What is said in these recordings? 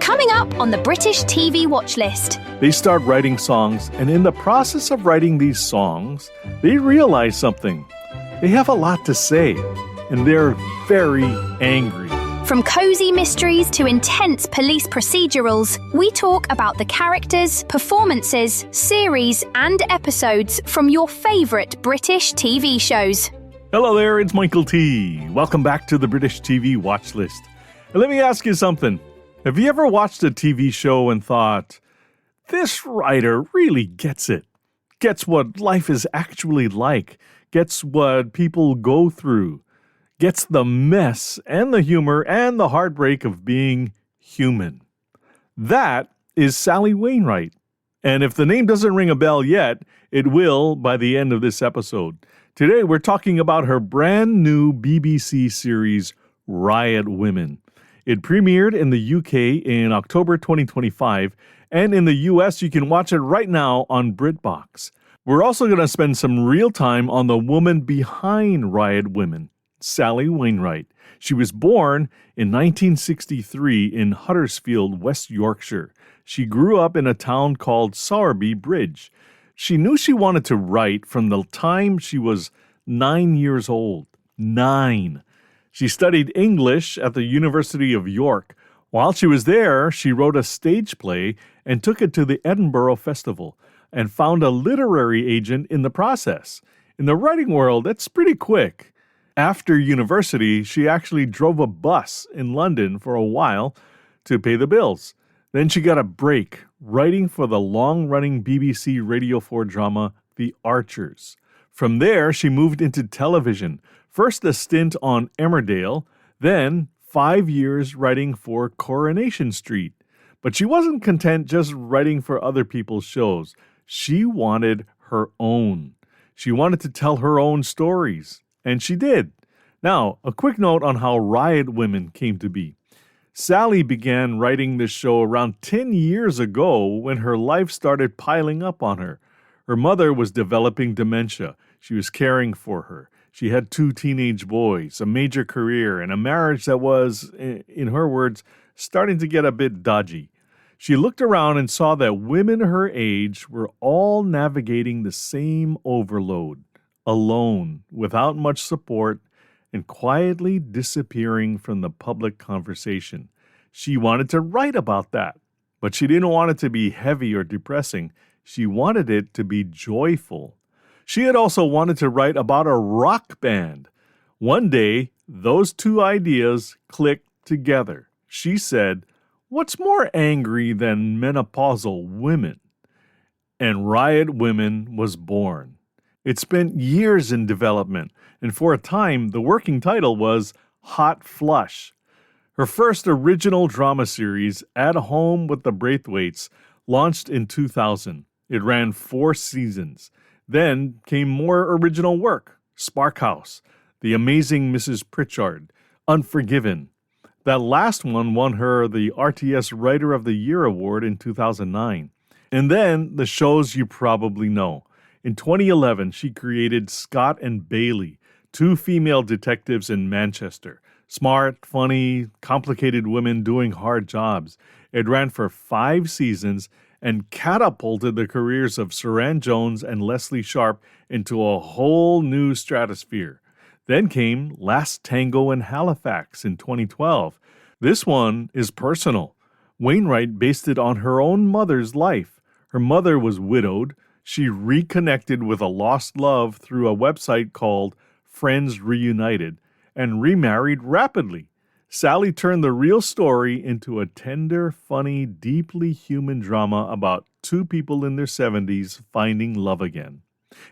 Coming up on the British TV watch list. They start writing songs, and in the process of writing these songs, they realize something. They have a lot to say, and they're very angry. From cozy mysteries to intense police procedurals, we talk about the characters, performances, series, and episodes from your favourite British TV shows. Hello there, it's Michael T. Welcome back to the British TV watch list. And let me ask you something. Have you ever watched a TV show and thought, this writer really gets it, gets what life is actually like, gets what people go through, gets the mess and the humor and the heartbreak of being human? That is Sally Wainwright. And if the name doesn't ring a bell yet, it will by the end of this episode. Today we're talking about her brand new BBC series, Riot Women. It premiered in the UK in October 2025, and in the US you can watch it right now on BritBox. We're also going to spend some real time on the woman behind Riot Women, Sally Wainwright. She was born in 1963 in Huddersfield, West Yorkshire. She grew up in a town called Sowerby Bridge. She knew she wanted to write from the time she was 9 years old. 9. She studied English at the University of York. While she was there, she wrote a stage play and took it to the Edinburgh Festival and found a literary agent in the process. In the writing world, that's pretty quick. After university, she actually drove a bus in London for a while to pay the bills. Then she got a break writing for the long-running BBC Radio 4 drama, The Archers. From there, she moved into television. First a stint on Emmerdale, then 5 years writing for Coronation Street. But she wasn't content just writing for other people's shows. She wanted her own. She wanted to tell her own stories, and she did. Now, a quick note on how Riot Women came to be. Sally began writing this show around 10 years ago when her life started piling up on her. Her mother was developing dementia. She was caring for her. She had 2 teenage boys, a major career, and a marriage that was, in her words, starting to get a bit dodgy. She looked around and saw that women her age were all navigating the same overload, alone, without much support, and quietly disappearing from the public conversation. She wanted to write about that, but she didn't want it to be heavy or depressing. She wanted it to be joyful. She had also wanted to write about a rock band. One day, those two ideas clicked together. She said, "What's more angry than menopausal women?" And Riot Women was born. It spent years in development, and for a time, the working title was Hot Flush. Her first original drama series, At Home with the Braithwaites, launched in 2000. It ran 4 seasons. Then came more original work, Spark House, The Amazing Mrs. Pritchard, Unforgiven. That last one won her the RTS Writer of the Year award in 2009. And then the shows you probably know. In 2011, she created Scott and Bailey, 2 female detectives in Manchester. Smart, funny, complicated women doing hard jobs. It ran for 5 seasons and catapulted the careers of Saran Jones and Leslie Sharp into a whole new stratosphere. Then came Last Tango in Halifax in 2012. This one is personal. Wainwright based it on her own mother's life. Her mother was widowed. She reconnected with a lost love through a website called Friends Reunited and remarried rapidly. Sally turned the real story into a tender, funny, deeply human drama about 2 people in their 70s finding love again.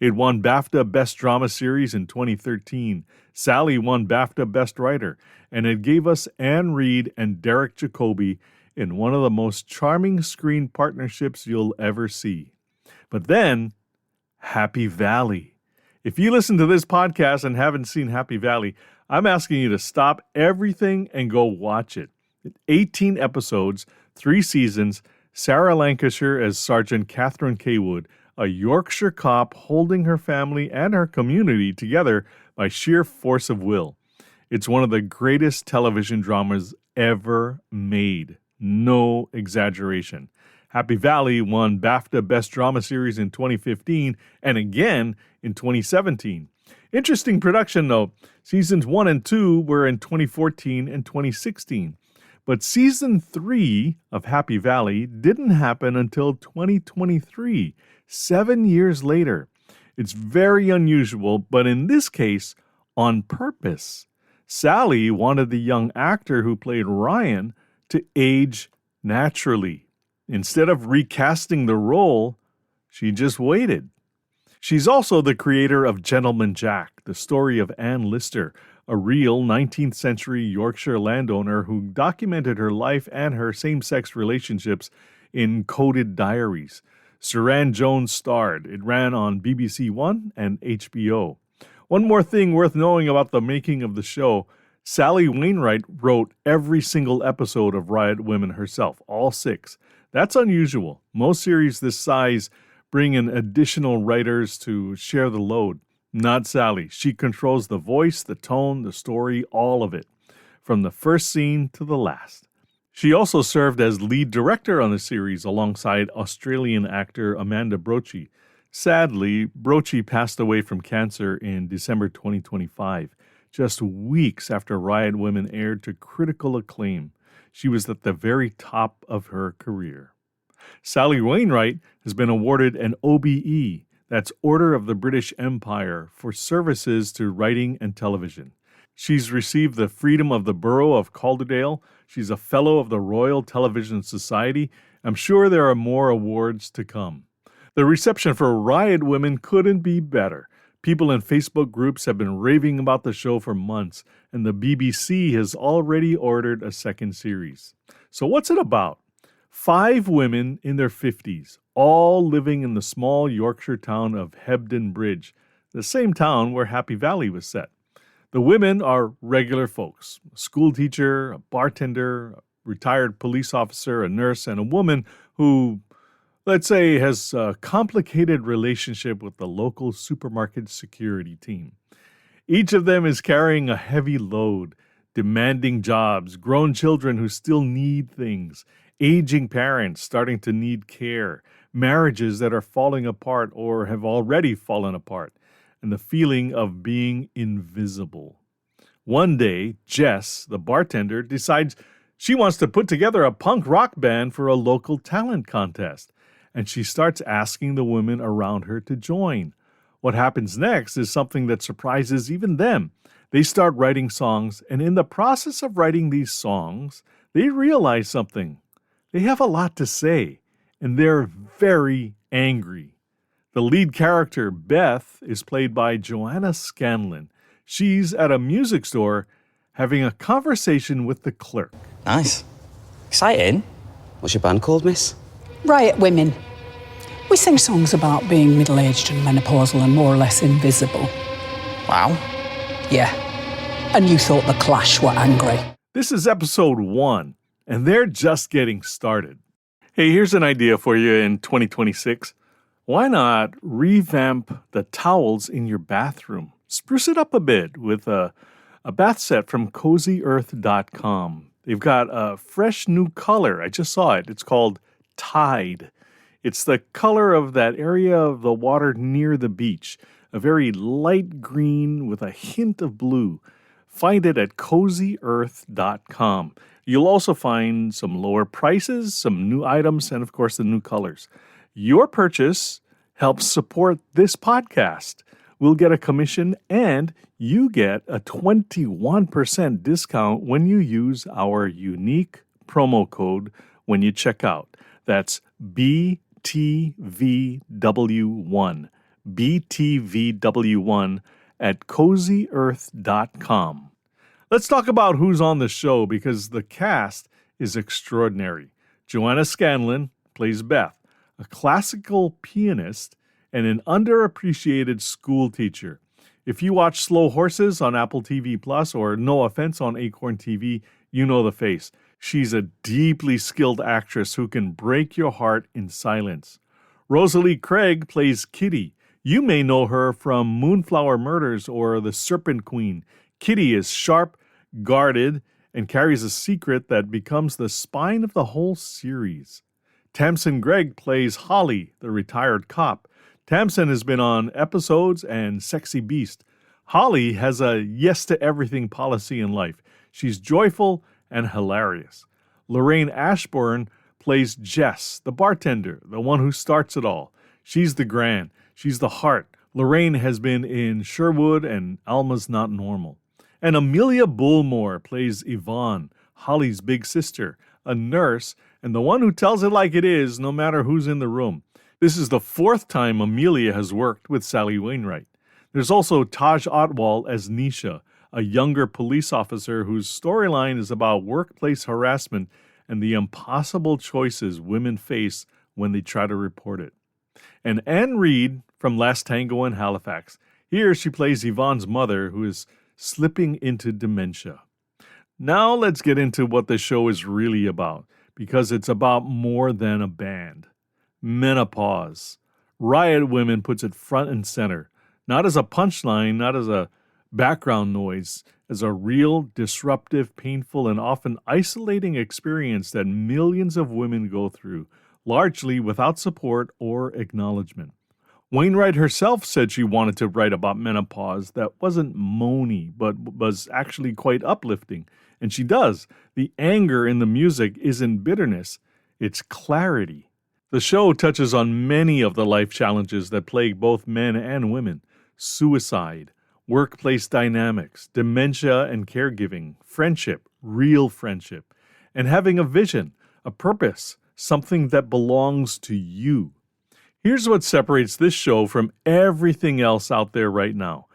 It won BAFTA Best Drama Series in 2013. Sally won BAFTA Best Writer, and it gave us Anne Reid and Derek Jacobi in one of the most charming screen partnerships you'll ever see. But then, Happy Valley. If you listen to this podcast and haven't seen Happy Valley, I'm asking you to stop everything and go watch it. 18 episodes, 3 seasons, Sarah Lancashire as Sergeant Catherine Kaywood, a Yorkshire cop holding her family and her community together by sheer force of will. It's one of the greatest television dramas ever made. No exaggeration. Happy Valley won BAFTA Best Drama Series in 2015 and again in 2017. Interesting production, though. Seasons 1 and 2 were in 2014 and 2016. But Season 3 of Happy Valley didn't happen until 2023, 7 years later. It's very unusual, but in this case, on purpose. Sally wanted the young actor who played Ryan to age naturally. Instead of recasting the role, she just waited. She's also the creator of Gentleman Jack, the story of Anne Lister, a real 19th century Yorkshire landowner who documented her life and her same-sex relationships in Coded Diaries. Suran Jones starred. It ran on BBC One and HBO. One more thing worth knowing about the making of the show, Sally Wainwright wrote every single episode of Riot Women herself, all 6. That's unusual. Most series this size bring in additional writers to share the load. Not Sally. She controls the voice, the tone, the story, all of it, from the first scene to the last. She also served as lead director on the series alongside Australian actor Amanda Brochi. Sadly, Brochi passed away from cancer in December 2025, just weeks after Riot Women aired to critical acclaim. She was at the very top of her career. Sally Wainwright has been awarded an OBE, that's Order of the British Empire, for services to writing and television. She's received the Freedom of the Borough of Calderdale. She's a Fellow of the Royal Television Society. I'm sure there are more awards to come. The reception for Riot Women couldn't be better. People in Facebook groups have been raving about the show for months, and the BBC has already ordered a second series. So what's it about? 5 women in their 50s, all living in the small Yorkshire town of Hebden Bridge, the same town where Happy Valley was set. The women are regular folks, a school teacher, a bartender, a retired police officer, a nurse, and a woman who, let's say, has a complicated relationship with the local supermarket security team. Each of them is carrying a heavy load, demanding jobs, grown children who still need things, aging parents starting to need care, marriages that are falling apart or have already fallen apart, and the feeling of being invisible. One day, Jess, the bartender, decides she wants to put together a punk rock band for a local talent contest, and she starts asking the women around her to join. What happens next is something that surprises even them. They start writing songs, and in the process of writing these songs, they realize something. They have a lot to say, and they're very angry. The lead character, Beth, is played by Joanna Scanlon. She's at a music store having a conversation with the clerk. Nice. Exciting. What's your band called, miss? Riot Women. We sing songs about being middle-aged and menopausal and more or less invisible. Wow. Yeah. And you thought the Clash were angry. This is episode 1, and they're just getting started. Hey, here's an idea for you in 2026. Why not revamp the towels in your bathroom? Spruce it up a bit with a bath set from CozyEarth.com. They've got a fresh new color. I just saw it. It's called Tide. It's the color of that area of the water near the beach, a very light green with a hint of blue. Find it at CozyEarth.com. You'll also find some lower prices, some new items, and of course the new colors. Your purchase helps support this podcast. We'll get a commission and you get a 21% discount when you use our unique promo code when you check out. That's BTVW1. BTVW1 at CozyEarth.com. Let's talk about who's on the show because the cast is extraordinary. Joanna Scanlon plays Beth, a classical pianist and an underappreciated school teacher. If you watch Slow Horses on Apple TV Plus or No Offense on Acorn TV, you know the face. She's a deeply skilled actress who can break your heart in silence. Rosalie Craig plays Kitty. You may know her from Moonflower Murders or The Serpent Queen. Kitty is sharp, guarded, and carries a secret that becomes the spine of the whole series. Tamsin Gregg plays Holly, the retired cop. Tamsin has been on Episodes and Sexy Beast. Holly has a yes-to-everything policy in life. She's joyful and hilarious. Lorraine Ashburn plays Jess, the bartender, the one who starts it all. She's the grand. She's the heart. Lorraine has been in Sherwood and Alma's Not Normal. And Amelia Bullmore plays Yvonne, Holly's big sister, a nurse, and the one who tells it like it is no matter who's in the room. This is the fourth time Amelia has worked with Sally Wainwright. There's also Taj Otwal as Nisha, a younger police officer whose storyline is about workplace harassment and the impossible choices women face when they try to report it. And Anne Reid from Last Tango in Halifax. Here she plays Yvonne's mother, who is slipping into dementia. Now let's get into what the show is really about, because it's about more than a band. Menopause. Riot Women puts it front and center, not as a punchline, not as a background noise, as a real, disruptive, painful, and often isolating experience that millions of women go through, largely without support or acknowledgement. Wainwright herself said she wanted to write about menopause that wasn't moany, but was actually quite uplifting. And she does. The anger in the music isn't bitterness, it's clarity. The show touches on many of the life challenges that plague both men and women: suicide, workplace dynamics, dementia and caregiving, friendship, real friendship, and having a vision, a purpose, something that belongs to you. Here's what separates this show from everything else out there right now.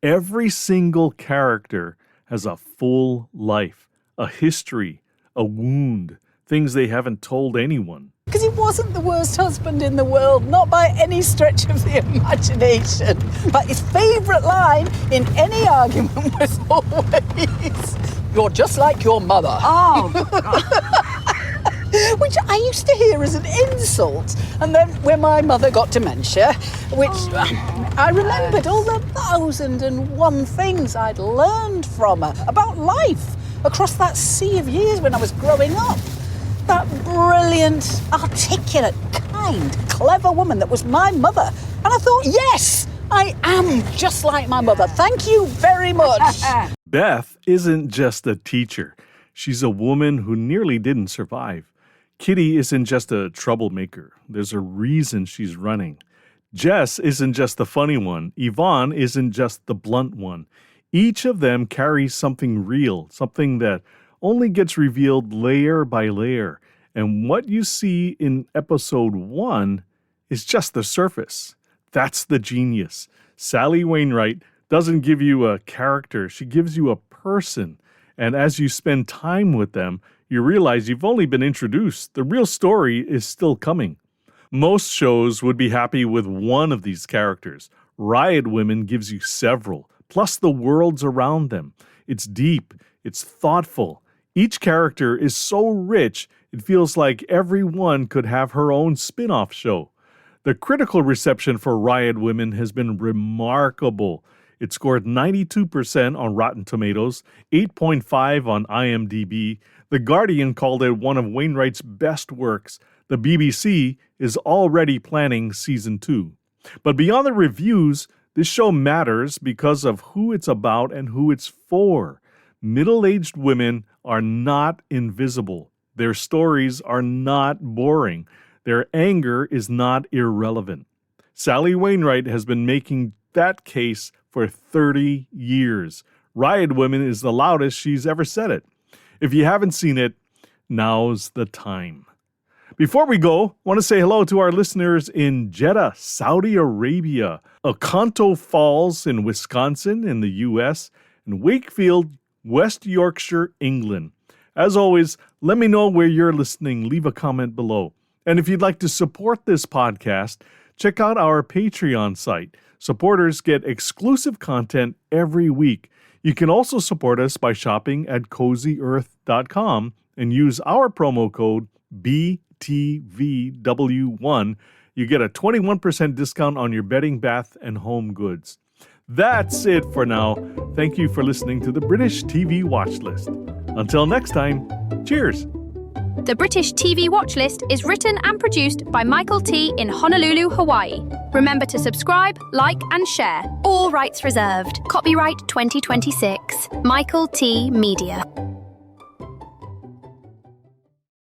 Every single character has a full life, a history, a wound, things they haven't told anyone. Because he wasn't the worst husband in the world, not by any stretch of the imagination. But his favourite line in any argument was always, "You're just like your mother." Oh, God. Which I used to hear as an insult. And then when my mother got dementia, which I remembered all the 1,001 things I'd learned from her about life across that sea of years when I was growing up. That brilliant, articulate, kind, clever woman that was my mother. And I thought, yes, I am just like my mother. Thank you very much. Beth isn't just a teacher. She's a woman who nearly didn't survive. Kitty isn't just a troublemaker. There's a reason she's running. Jess isn't just the funny one. Yvonne isn't just the blunt one. Each of them carries something real, something that only gets revealed layer by layer. And what you see in episode 1 is just the surface. That's the genius. Sally Wainwright doesn't give you a character. She gives you a person. And as you spend time with them, you realize you've only been introduced. The real story is still coming. Most shows would be happy with one of these characters. Riot Women gives you several, plus the worlds around them. It's deep. It's thoughtful. Each character is so rich, it feels like every one could have her own spin-off show. The critical reception for Riot Women has been remarkable. It scored 92% on Rotten Tomatoes, 8.5 on IMDb. The Guardian called it one of Wainwright's best works. The BBC is already planning season 2. But beyond the reviews, this show matters because of who it's about and who it's for. Middle-aged women are not invisible. Their stories are not boring. Their anger is not irrelevant. Sally Wainwright has been making that case for 30 years. Riot Women is the loudest she's ever said it. If you haven't seen it, now's the time. Before we go, I want to say hello to our listeners in Jeddah, Saudi Arabia, Oconto Falls in Wisconsin in the U.S., and Wakefield, West Yorkshire, England. As always, let me know where you're listening. Leave a comment below. And if you'd like to support this podcast, check out our Patreon site. Supporters get exclusive content every week. You can also support us by shopping at CozyEarth.com and use our promo code BTVW1. You get a 21% discount on your bedding, bath, and home goods. That's it for now. Thank you for listening to the British TV Watch List. Until next time, cheers. The British TV Watchlist is written and produced by Michael T. in Honolulu, Hawaii. Remember to subscribe, like, and share. All rights reserved. Copyright 2026. Michael T. Media.